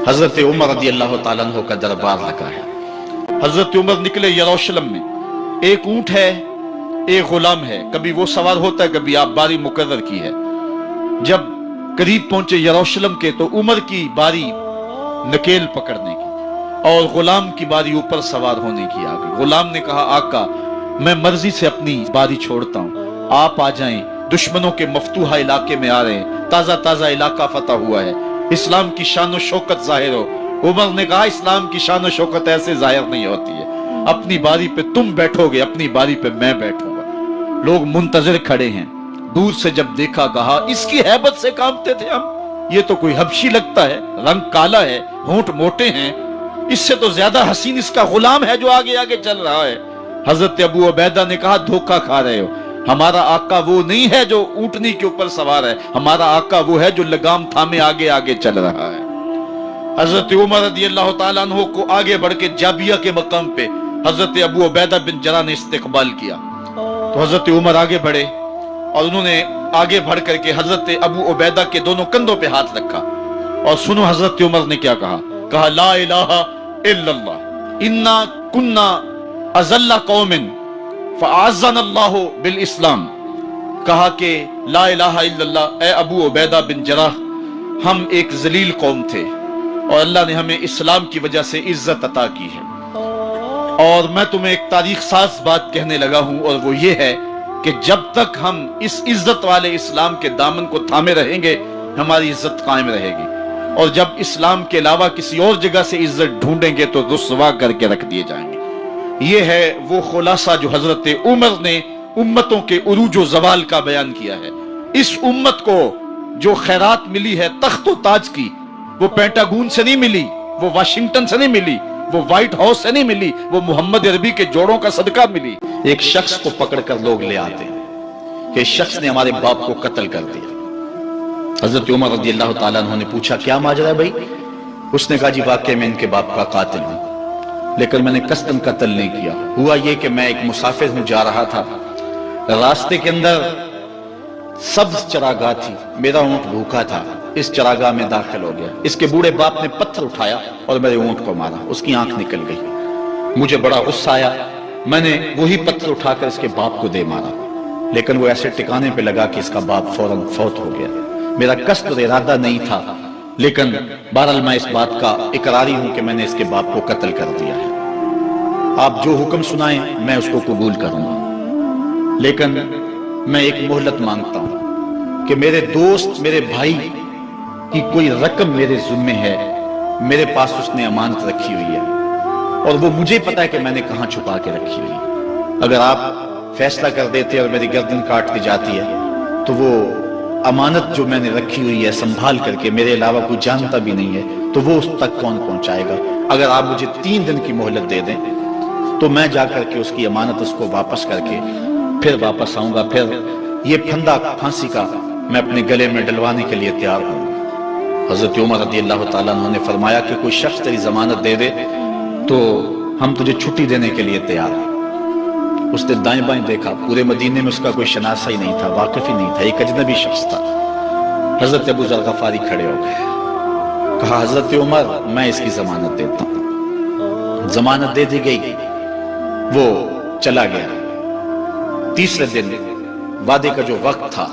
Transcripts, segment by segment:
حضرت عمر رضی اللہ تعالیٰ عنہ کا دربار لگا ہے۔ حضرت عمر نکلے یروشلم میں، ایک اونٹ ہے ایک غلام ہے، کبھی وہ سوار ہوتا ہے کبھی آپ باری مقرر کی ہے۔ جب قریب پہنچے یروشلم کے تو عمر کی باری نکیل پکڑنے کی اور غلام کی باری اوپر سوار ہونے کی آ گئی۔ غلام نے کہا آقا میں مرضی سے اپنی باری چھوڑتا ہوں، آپ آ جائیں، دشمنوں کے مفتوحہ علاقے میں آ رہے ہیں، تازہ تازہ علاقہ فتح ہوا ہے، اسلام کی شان و شوکت ظاہر ہو۔ عمر نے کہا اسلام کی شان و شوکت ایسے ظاہر نہیں ہوتی ہے، اپنی باری پہ تم بیٹھو گے، اپنی باری پہ میں بیٹھوں گا۔ لوگ منتظر کھڑے ہیں، دور سے جب دیکھا کہا اس کی ہیبت سے کانپتے تھے ہم، یہ تو کوئی حبشی لگتا ہے، رنگ کالا ہے، ہونٹ موٹے ہیں، اس سے تو زیادہ حسین اس کا غلام ہے جو آگے آگے چل رہا ہے۔ حضرت ابو عبیدہ نے کہا دھوکہ کھا رہے ہو، ہمارا آقا وہ نہیں ہے جو اونٹنی کے اوپر سوار ہے، ہمارا آقا وہ ہے جو لگام تھامے آگے آگے چل رہا ہے۔ حضرت عمر رضی اللہ تعالیٰ عنہ کو آگے بڑھ کے جابیہ کے مقام پہ حضرت ابو عبیدہ بن جراح نے استقبال کیا، تو حضرت عمر آگے بڑھے اور انہوں نے آگے بڑھ کر کے حضرت ابو عبیدہ کے دونوں کندھوں پہ ہاتھ رکھا، اور سنو حضرت عمر نے کیا کہا، کہا لا الہ الا اللہ انا کنا اذل قوم فاعزنا اللہ بالاسلام۔ کہا کہ لا الہ الا اللہ، اے ابو عبیدہ بن جراح، ہم ایک ذلیل قوم تھے اور اللہ نے ہمیں اسلام کی وجہ سے عزت عطا کی ہے، اور میں تمہیں ایک تاریخ ساز بات کہنے لگا ہوں، اور وہ یہ ہے کہ جب تک ہم اس عزت والے اسلام کے دامن کو تھامے رہیں گے ہماری عزت قائم رہے گی، اور جب اسلام کے علاوہ کسی اور جگہ سے عزت ڈھونڈیں گے تو رسوا کر کے رکھ دیے جائیں گے۔ یہ ہے وہ خلاصہ جو حضرت عمر نے امتوں کے عروج و زوال کا بیان کیا ہے۔ اس امت کو جو خیرات ملی ہے تخت و تاج کی، وہ پینٹاگون سے نہیں ملی، وہ واشنگٹن سے نہیں ملی، وہ وائٹ ہاؤس سے نہیں ملی، وہ محمد عربی کے جوڑوں کا صدقہ ملی۔ ایک شخص کو پکڑ کر لوگ لے آتے ہیں کہ اس شخص نے ہمارے باپ کو قتل کر دیا۔ حضرت عمر رضی اللہ تعالیٰ عنہ نے پوچھا کیا ماجرا ہے بھائی؟ اس نے کہا جی واقعی میں ان کے باپ کا قاتل ہوں، لیکن میں نے قصداً قتل نہیں کیا، ہوا یہ کہ میں ایک مسافر ہوں، جا رہا تھا، راستے کے اندر سبز چراگاہ تھی، میرا اونٹ بھوکا تھا، اس چراگاہ میں داخل ہو گیا، اس کے بوڑھے باپ نے پتھر اٹھایا اور میرے اونٹ کو مارا، اس کی آنکھ نکل گئی، مجھے بڑا غصہ آیا، میں نے وہی پتھر اٹھا کر اس کے باپ کو دے مارا، لیکن وہ ایسے ٹکانے پہ لگا کہ اس کا باپ فوراً فوت ہو گیا۔ میرا قصد اور ارادہ نہیں تھا، لیکن بہرحال میں اس بات کا اقراری ہوں کہ میں نے اس کے باپ کو قتل کر دیا ہے، آپ جو حکم سنائیں میں اس کو قبول کروں گا، لیکن میں ایک مہلت مانگتا ہوں کہ میرے دوست میرے بھائی کی کوئی رقم میرے ذمے ہے، میرے پاس اس نے امانت رکھی ہوئی ہے اور وہ مجھے پتا ہے کہ میں نے کہاں چھپا کے رکھی ہوئی ہے، اگر آپ فیصلہ کر دیتے اور میری گردن کاٹ دی جاتی ہے تو وہ امانت جو میں نے رکھی ہوئی ہے سنبھال کر کے میرے علاوہ کوئی جانتا بھی نہیں ہے تو وہ اس تک کون پہنچائے گا؟ اگر آپ مجھے 3 دن کی مہلت دے دیں تو میں جا کر کے اس کی امانت اس کو واپس کر کے پھر واپس آؤں گا، پھر یہ پھندا پھانسی کا میں اپنے گلے میں ڈلوانے کے لیے تیار ہوں۔ حضرت عمر رضی اللہ تعالیٰ عنہ نے فرمایا کہ کوئی شخص تیری ضمانت دے دے تو ہم تجھے چھٹی دینے کے لیے تیار ہیں۔ اس نے دائیں بائیں دیکھا، پورے مدینے میں اس کا کوئی شناسہ ہی نہیں تھا، واقف ہی نہیں تھا، ایک اجنبی شخص تھا۔ حضرت ابو ذر غفاری کھڑے ہو گئے، کہا حضرت عمر میں اس کی ضمانت دیتا ہوں۔ ضمانت دے دی گئی، وہ چلا گیا۔ تیسرے دن وعدے کا جو وقت تھا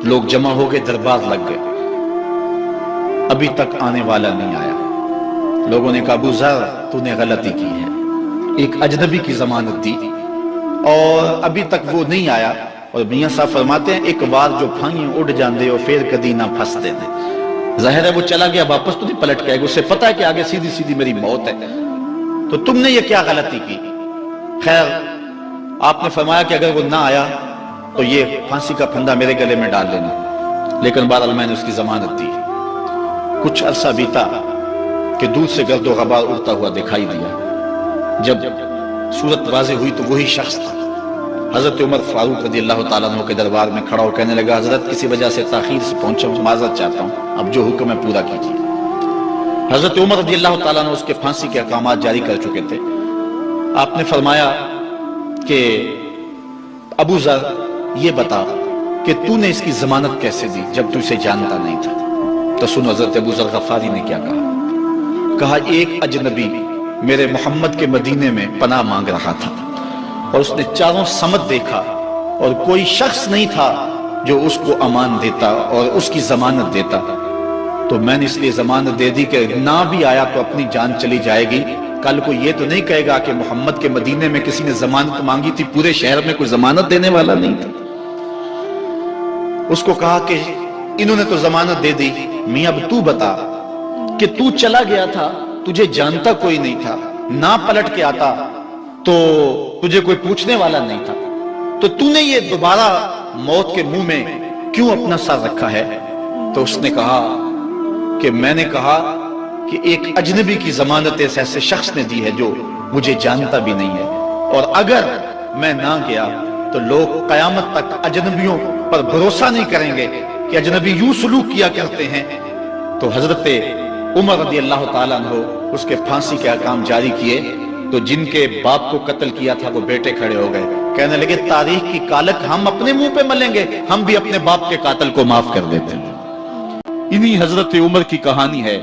لوگ جمع ہو گئے، دربار لگ گئے، ابھی تک آنے والا نہیں آیا۔ لوگوں نے کہا ابو ذر تو نے غلطی کی ہے، ایک اجنبی کی ضمانت دی اور ابھی تک وہ نہیں آیا، اور میاں صاحب فرماتے ہیں ایک بار جو پھانگیں اڑ جاندے اور پھر کدی نہ پھنس دے دے۔ ظاہر ہے وہ چلا گیا، واپس تو نہیں پلٹ کے آئے گا، اسے پتا ہے کہ آگے سیدھی سیدھی میری موت ہے، تو تم نے یہ کیا غلطی کی؟ خیر آپ نے فرمایا کہ اگر وہ نہ آیا تو یہ پھانسی کا پھندا میرے گلے میں ڈال لینا، لیکن بہرحال میں نے اس کی ضمانت دی۔ کچھ عرصہ بیتا کہ دور سے گرد و غبار اڑتا ہوا دکھائی دیا، جب صورت واضح ہوئی تو وہی شخص تھا۔ حضرت عمر فاروق رضی اللہ تعالیٰ عنہ کے دربار میں کھڑا ہو کہنے لگا حضرت کسی وجہ سے تاخیر سے پہنچا ہوں، معذرت چاہتا ہوں، اب جو حکم ہے پورا کیجیے۔ حضرت عمر رضی اللہ تعالیٰ عنہ اس کے پھانسی کے احکامات جاری کر چکے تھے۔ آپ نے فرمایا کہ ابو ذر یہ بتا کہ تو نے اس کی ضمانت کیسے دی جب تو اسے جانتا نہیں تھا؟ تو سن حضرت ابو ذر غفاری نے کیا کہا، کہا ایک اجنبی میرے محمد کے مدینے میں پناہ مانگ رہا تھا اور اس نے چاروں سمت دیکھا اور کوئی شخص نہیں تھا جو اس کو امان دیتا اور اس کی ضمانت دیتا، تو میں نے اس لیے ضمانت دے دی کہ نہ بھی آیا تو اپنی جان چلی جائے گی، کل کو یہ تو نہیں کہے گا کہ محمد کے مدینے میں کسی نے ضمانت مانگی تھی، پورے شہر میں کوئی ضمانت دینے والا نہیں تھا۔ اس کو کہا کہ انہوں نے تو ضمانت دے دی، میاں اب تو بتا کہ تو چلا گیا تھا، تجھے جانتا کوئی نہیں تھا، نہ پلٹ کے آتا تو تجھے کوئی پوچھنے والا نہیں تھا، تو تو نے یہ دوبارہ موت کے منہ میں کیوں اپنا سر رکھا ہے؟ تو اس نے کہا کہ میں نے کہا کہ ایک اجنبی کی ضمانت ایسے شخص نے دی ہے جو مجھے جانتا بھی نہیں ہے، اور اگر میں نہ گیا تو لوگ قیامت تک اجنبیوں پر بھروسہ نہیں کریں گے کہ اجنبی یوں سلوک کیا کرتے ہیں۔ تو حضرت عمر رضی اللہ تعالیٰ عنہ اس کے پھانسی کے احکام جاری کیے، تو جن کے باپ کو قتل کیا تھا وہ بیٹے کھڑے ہو گئے، کہنے لگے تاریخ کی کالک ہم اپنے منہ پہ ملیں گے، ہم بھی اپنے باپ کے قاتل کو معاف کر دیتے ہیں۔ انہی حضرت عمر کی کہانی ہے،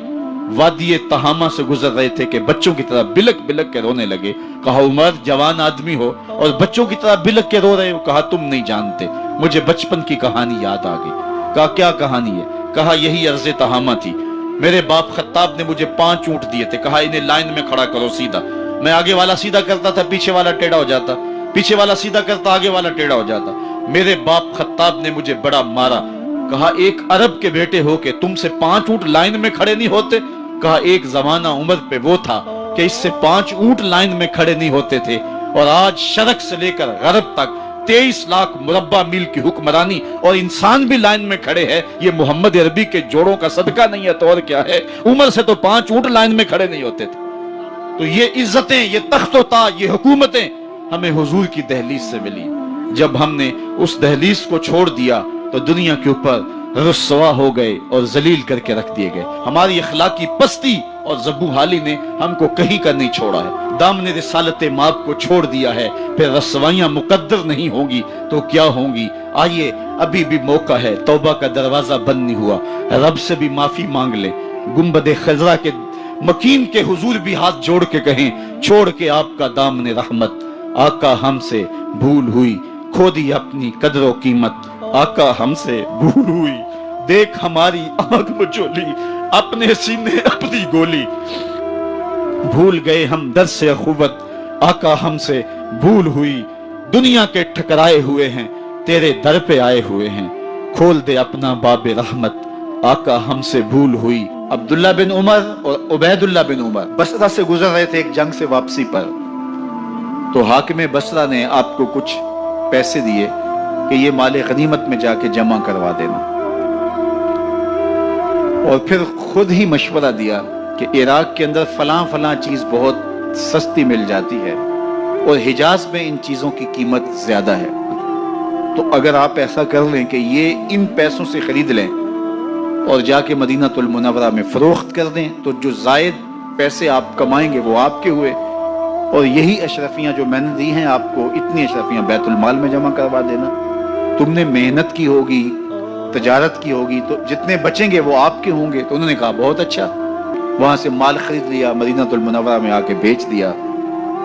وادی تہامہ سے گزر رہے تھے کہ بچوں کی طرح بلک بلک کے رونے لگے، کہا عمر جوان آدمی ہو اور بچوں کی طرح بلک کے رو رہے ہو؟ کہا تم نہیں جانتے، مجھے بچپن کی کہانی یاد آ گئی۔ کہا کیا کہانی ہے؟ کہا یہی عرض تہامہ تھی، میرے باپ خطاب نے مجھے 5 اونٹ دیے تھے، کہا انہیں لائن میں کھڑا کرو سیدھا، میں آگے والا سیدھا کرتا تھا، پیچھے والا ٹیڑھا ہو جاتا، پیچھے والا سیدھا کرتا، آگے والا ٹیڑھا ہو جاتا، میرے باپ خطاب نے مجھے بڑا مارا۔ کہا ایک عرب کے بیٹے ہو کہ تم سے 5 اونٹ لائن میں کھڑے نہیں ہوتے؟ کہا ایک زمانہ عمر پہ وہ تھا کہ اس سے 5 اونٹ لائن میں کھڑے نہیں ہوتے تھے، اور آج شرق سے لے کر غرب تک 23 لاکھ مربع میل کی حکمرانی اور انسان بھی لائن میں کھڑے ہیں، یہ محمد عربی کے جوڑوں کا صدقہ نہیں ہے تو اور کیا ہے؟ عمر سے تو 5 اونٹ لائن میں کھڑے نہیں ہوتے تھے۔ تو یہ عزتیں، یہ تخت و تاج، یہ حکومتیں ہمیں حضور کی دہلیز سے ملی۔ جب ہم نے اس دہلیز کو چھوڑ دیا تو دنیا کے اوپر رسوا ہو گئے اور ذلیل کر کے رکھ دیے گئے۔ ہماری اخلاقی پستی اور زبو حالی نے ہم کو کہیں کا نہیں چھوڑا ہے، دامن رسالت ماب کو چھوڑ دیا ہے، پھر رسوائیاں مقدر نہیں ہوں گی تو کیا ہوں گی؟ آئیے ابھی بھی موقع ہے، توبہ کا دروازہ بند نہیں ہوا، رب سے بھی معافی مانگ لے، گنبد خضرا کے مکین کے حضور بھی ہاتھ جوڑ کے کہیں چھوڑ کے آپ کا دامن رحمت، آقا ہم سے بھول ہوئی، کھو دی اپنی قدر و قیمت، آقا ہم سے بھول ہوئی، دیکھ ہماری آنکھ بچولی، اپنے سینے اپنی گولی، بھول گئے ہم در سے اخوت، آقا ہم سے بھول ہوئی، دنیا کے ٹھکرائے ہوئے ہیں، تیرے در پہ آئے ہوئے ہیں، کھول دے اپنا باب رحمت، آقا ہم سے بھول ہوئی۔ عبداللہ بن عمر اور عبید اللہ بن عمر بصرہ سے گزر رہے تھے ایک جنگ سے واپسی پر، تو حاکم بصرہ نے آپ کو کچھ پیسے دیے کہ یہ مال غنیمت میں جا کے جمع کروا دینا، اور پھر خود ہی مشورہ دیا کہ عراق کے اندر فلاں فلاں چیز بہت سستی مل جاتی ہے اور حجاز میں ان چیزوں کی قیمت زیادہ ہے، تو اگر آپ ایسا کر لیں کہ یہ ان پیسوں سے خرید لیں اور جا کے مدینہ المنورہ میں فروخت کر دیں، تو جو زائد پیسے آپ کمائیں گے وہ آپ کے ہوئے، اور یہی اشرفیاں جو میں نے دی ہیں آپ کو، اتنی اشرفیاں بیت المال میں جمع کروا دینا، تم نے محنت کی ہوگی، تجارت کی ہوگی، تو جتنے بچیں گے وہ آپ کے ہوں گے۔ تو انہوں نے کہا بہت اچھا، وہاں سے مال خرید لیا، مدینہ المنورہ میں آ کے بیچ دیا،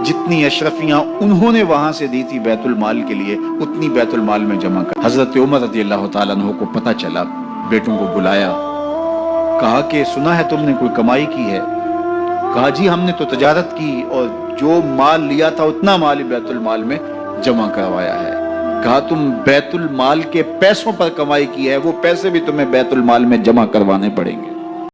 جتنی اشرفیاں انہوں نے وہاں سے دی تھی بیت المال کے لیے اتنی بیت المال میں جمع کر۔ حضرت عمر رضی اللہ تعالیٰ عنہ کو پتہ چلا، بیٹوں کو بلایا، کہا کہ سنا ہے تم نے کوئی کمائی کی ہے؟ کہا جی ہم نے تو تجارت کی اور جو مال لیا تھا اتنا مال بیت المال میں جمع کروایا ہے۔ کہا تم بیت المال کے پیسوں پر کمائی کی ہے، وہ پیسے بھی تمہیں بیت المال میں جمع کروانے پڑیں گے۔